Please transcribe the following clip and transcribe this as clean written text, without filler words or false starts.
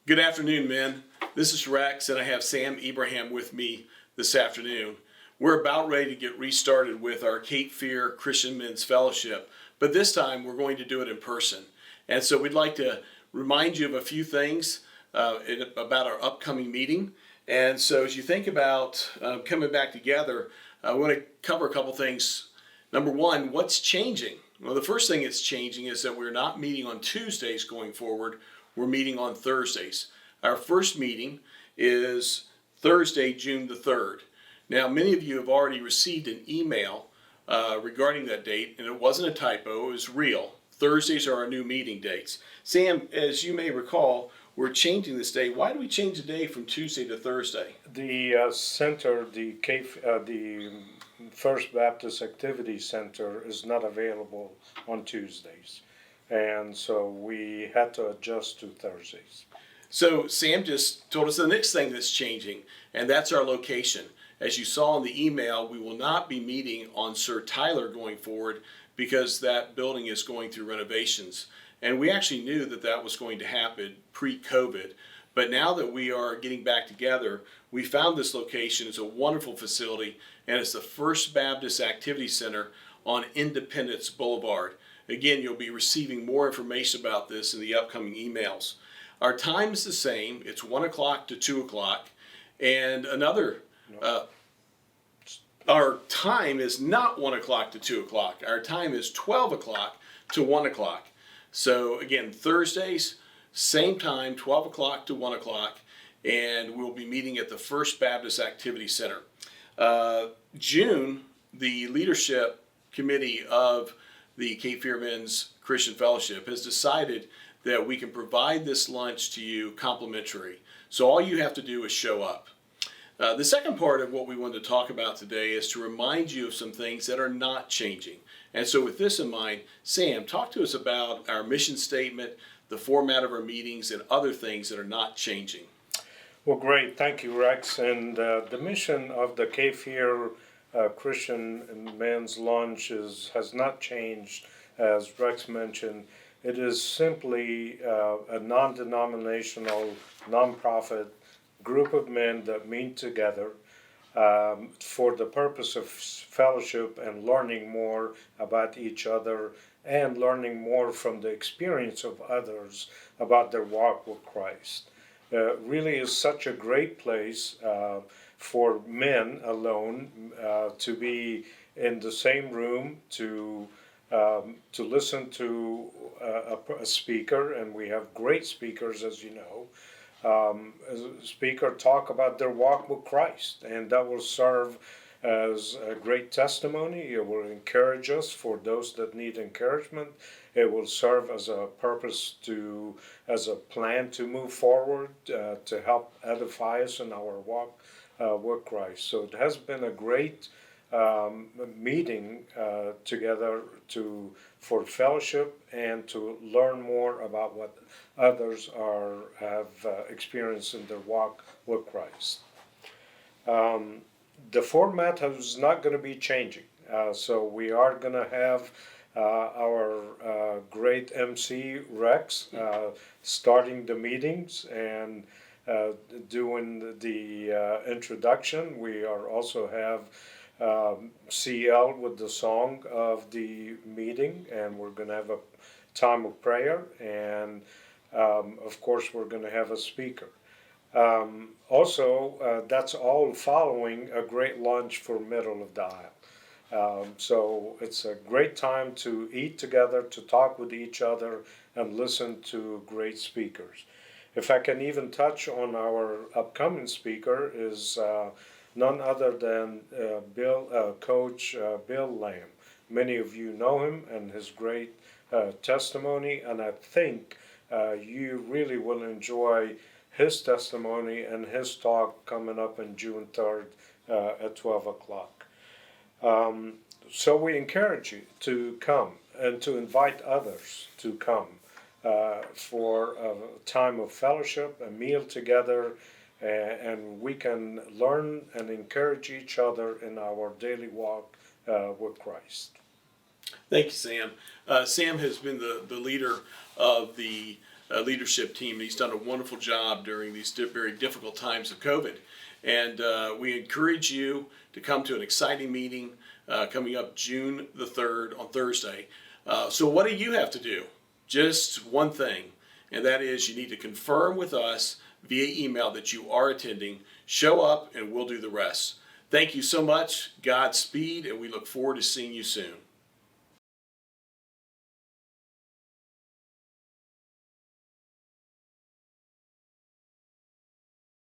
Good afternoon, men. This is Rex, and I have Sam Ibrahim with me this afternoon. We're about ready to get restarted with our Cape Fear Christian Men's Fellowship, but this time we're going to do it in person. And so we'd like to remind you of a few things about our upcoming meeting. And so as you think about coming back together, I want to cover a couple things. Number one, what's changing? Well, the first thing that's changing is that we're not meeting on Tuesdays going forward. We're meeting on Thursdays. Our first meeting is Thursday, June the 3rd. Now, many of you have already received an email regarding that date, and it wasn't a typo, it was real. Thursdays are our new meeting dates. Sam, as you may recall, we're changing this day. Why do we change the day from Tuesday to Thursday? The center, the First Baptist Activity Center, is not available on Tuesdays. And so we had to adjust to Thursdays. So Sam just told us the next thing that's changing, and that's our location. As you saw in the email, we will not be meeting on Sir Tyler going forward because that building is going through renovations. And we actually knew that that was going to happen pre-COVID. But now that we are getting back together, we found this location. It's a wonderful facility, and it's the First Baptist Activity Center on Independence Boulevard. Again, you'll be receiving more information about this in the upcoming emails. Our time is the same. It's 1 o'clock to 2 o'clock. And our time is not 1 o'clock to 2 o'clock. Our time is 12 o'clock to 1 o'clock. So again, Thursdays, same time, 12 o'clock to 1 o'clock. And we'll be meeting at the First Baptist Activity Center. June, the leadership committee of the Cape Fear Men's Christian Fellowship has decided that we can provide this lunch to you complimentary. So all you have to do is show up. The second part of what we wanted to talk about today is to remind you of some things that are not changing. And so with this in mind, Sam, talk to us about our mission statement, the format of our meetings, and other things that are not changing. Well, great. Thank you, Rex. And the mission of the Cape Fear Christian Men's Lunch has not changed, as Rex mentioned. It is simply a non-denominational, non-profit group of men that meet together for the purpose of fellowship and learning more about each other and learning more from the experience of others about their walk with Christ. Really is such a great place for men alone to be in the same room to listen to a speaker, and we have great speakers, as you know. A speaker talk about their walk with Christ, and that will serve as a great testimony. It will encourage us for those that need encouragement. It will serve as a purpose as a plan to move forward, to help edify us in our walk with Christ. So it has been a great meeting together for fellowship and to learn more about what others have experienced in their walk with Christ. The format is not going to be changing, so we are going to have our great MC Rex starting the meetings and doing the introduction. We are also have CL with the song of the meeting, and we're going to have a time of prayer, and of course we're going to have a speaker. Also, that's all following a great lunch for middle of the aisle. So it's a great time to eat together, to talk with each other, and listen to great speakers. If I can even touch on our upcoming speaker is none other than Coach Bill Lamb. Many of you know him and his great testimony, and I think you really will enjoy his testimony and his talk coming up on June 3rd at 12 o'clock. So we encourage you to come and to invite others to come for a time of fellowship, a meal together, and we can learn and encourage each other in our daily walk with Christ. Thank you, Sam. Sam has been the leader of the leadership team. He's done a wonderful job during these very difficult times of COVID. And we encourage you to come to an exciting meeting coming up June the 3rd on Thursday. So what do you have to do? Just one thing, and that is you need to confirm with us via email that you are attending. Show up and we'll do the rest. Thank you so much. Godspeed, and we look forward to seeing you soon.